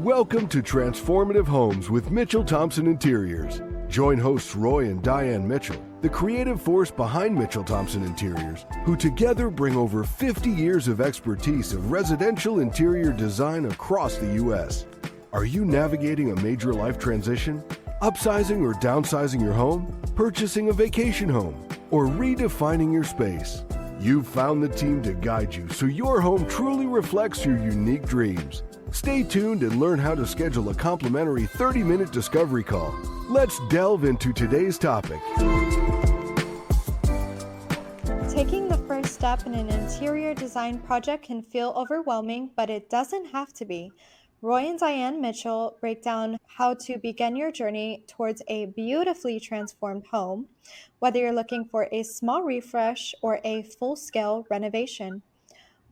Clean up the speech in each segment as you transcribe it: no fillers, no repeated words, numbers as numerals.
Welcome to Transformative Homes with Mitchell Thompson Interiors. Join hosts Roy and Diane Mitchell, the creative force behind Mitchell Thompson Interiors, who together bring over 50 years of expertise of residential interior design across the U.S. Are you navigating a major life transition? Upsizing or downsizing your home? Purchasing a vacation home? Or redefining your space? You've found the team to guide you so your home truly reflects your unique dreams. Stay tuned and learn how to schedule a complimentary 30-minute discovery call. Let's delve into today's topic. Taking the first step in an interior design project can feel overwhelming, but it doesn't have to be. Roy and Diane Mitchell break down how to begin your journey towards a beautifully transformed home, whether you're looking for a small refresh or a full-scale renovation.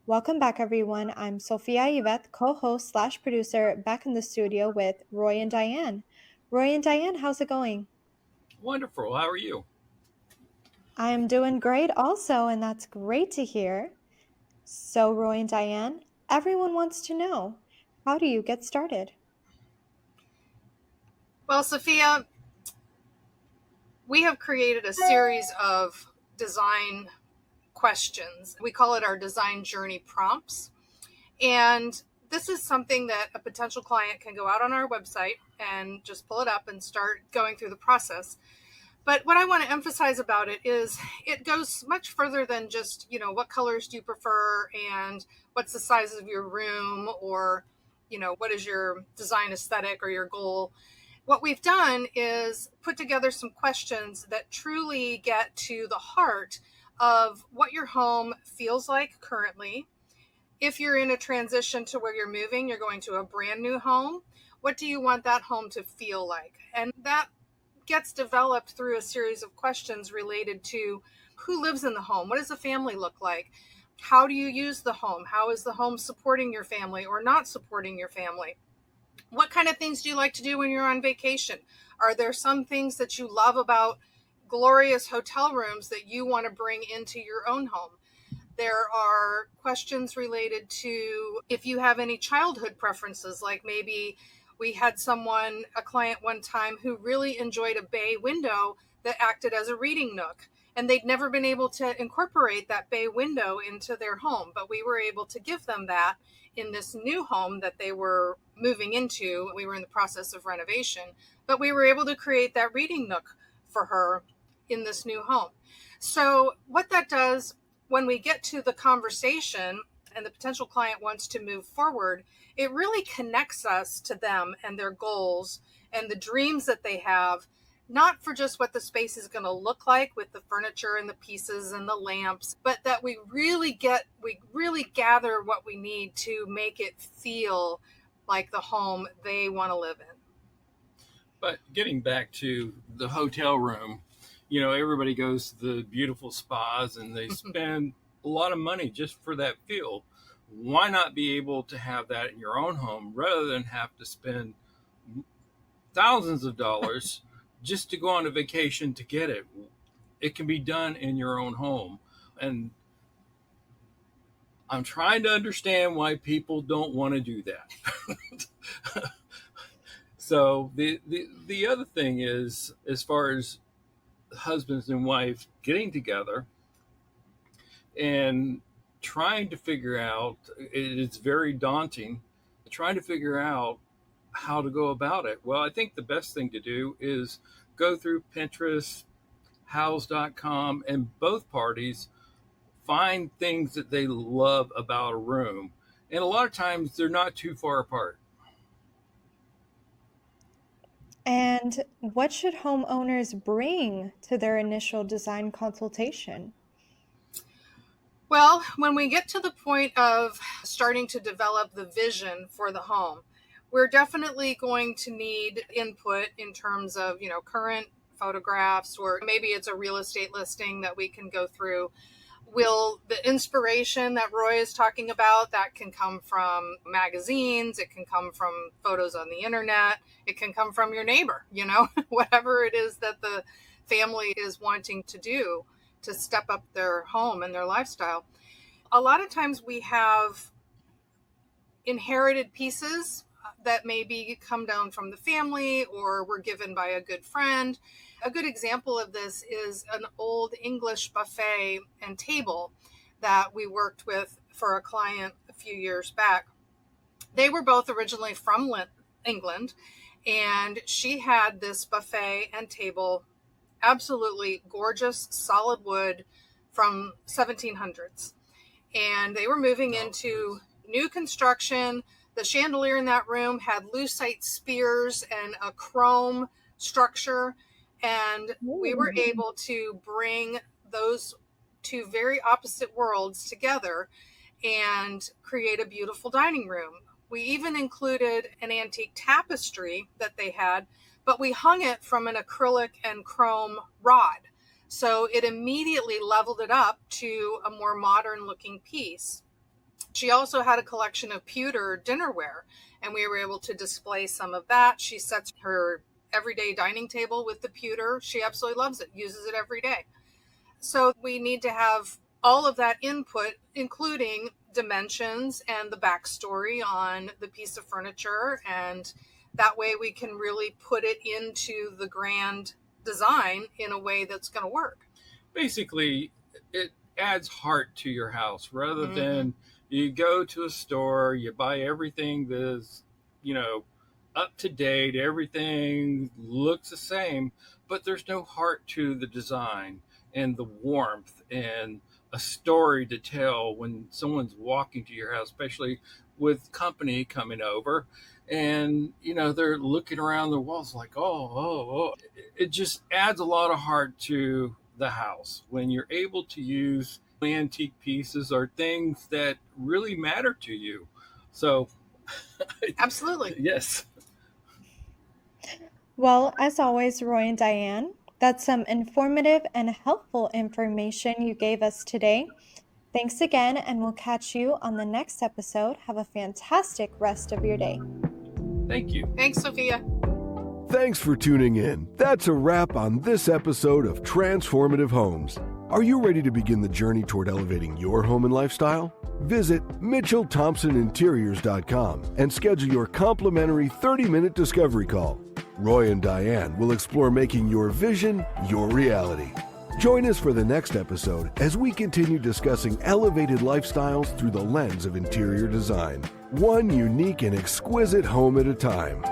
Welcome back, everyone. I'm Sophia Yvette, co-host/producer, back in the studio with Roy and Diane. Roy and Diane, how's it going? Wonderful. How are you? I'm doing great also, and that's great to hear. So, Roy and Diane, everyone wants to know, how do you get started? Well, Sophia, we have created a series of design questions. We call it our design journey prompts. And this is something that a potential client can go out on our website and just pull it up and start going through the process. But what I want to emphasize about it is it goes much further than just, what colors do you prefer and what's the size of your room, or, what is your design aesthetic or your goal. What we've done is put together some questions that truly get to the heart of what your home feels like currently. If you're in a transition to where you're moving, you're going to a brand new home, what do you want that home to feel like? And that gets developed through a series of questions related to who lives in the home, what does the family look like, how do you use the home, how is the home supporting your family or not supporting your family, what kind of things do you like to do when you're on vacation, are there some things that you love about glorious hotel rooms that you want to bring into your own home. There are questions related to if you have any childhood preferences, like maybe we had a client one time who really enjoyed a bay window that acted as a reading nook. And they'd never been able to incorporate that bay window into their home, but we were able to give them that in this new home that they were moving into. We were in the process of renovation, but we were able to create that reading nook for her in this new home. So what that does, when we get to the conversation and the potential client wants to move forward, it really connects us to them and their goals and the dreams that they have, not for just what the space is going to look like with the furniture and the pieces and the lamps, but that we really gather what we need to make it feel like the home they want to live in. But getting back to the hotel room, everybody goes to the beautiful spas and they spend a lot of money just for that feel. Why not be able to have that in your own home rather than have to spend thousands of dollars just to go on a vacation to get it? It can be done in your own home. And I'm trying to understand why people don't want to do that. So the other thing is, as far as husbands and wives getting together and trying to figure out, it's very daunting, trying to figure out how to go about it. Well, I think the best thing to do is go through Pinterest, house.com, and both parties find things that they love about a room. And a lot of times they're not too far apart. And what should homeowners bring to their initial design consultation? Well, when we get to the point of starting to develop the vision for the home, we're definitely going to need input in terms of, current photographs, or maybe it's a real estate listing that we can go through. Will the inspiration that Roy is talking about, that can come from magazines, it can come from photos on the internet, it can come from your neighbor, whatever it is that the family is wanting to do to step up their home and their lifestyle. A lot of times we have inherited pieces that maybe come down from the family or were given by a good friend. A good example of this is an old English buffet and table that we worked with for a client a few years back. They were both originally from England, and she had this buffet and table, absolutely gorgeous, solid wood from 1700s. And they were moving into new construction. The chandelier in that room had lucite spears and a chrome structure. And we were able to bring those two very opposite worlds together and create a beautiful dining room. We even included an antique tapestry that they had, but we hung it from an acrylic and chrome rod. So it immediately leveled it up to a more modern looking piece. She also had a collection of pewter dinnerware, and we were able to display some of that. She sets her everyday dining table with the pewter. She absolutely loves it, uses it every day. So we need to have all of that input, including dimensions and the backstory on the piece of furniture. And that way we can really put it into the grand design in a way that's going to work. Basically, it adds heart to your house rather than you go to a store, you buy everything that's, up to date, everything looks the same, but there's no heart to the design and the warmth and a story to tell when someone's walking to your house, especially with company coming over. And, they're looking around the walls like, oh. It just adds a lot of heart to the house when you're able to use antique pieces or things that really matter to you. So, absolutely. Yes. Well, as always, Roy and Diane, that's some informative and helpful information you gave us today. Thanks again, and we'll catch you on the next episode. Have a fantastic rest of your day. Thank you. Thanks, Sophia. Thanks for tuning in. That's a wrap on this episode of Transformative Homes. Are you ready to begin the journey toward elevating your home and lifestyle? Visit MitchellThompsonInteriors.com and schedule your complimentary 30-minute discovery call. Roy and Diane will explore making your vision your reality. Join us for the next episode as we continue discussing elevated lifestyles through the lens of interior design, one unique and exquisite home at a time.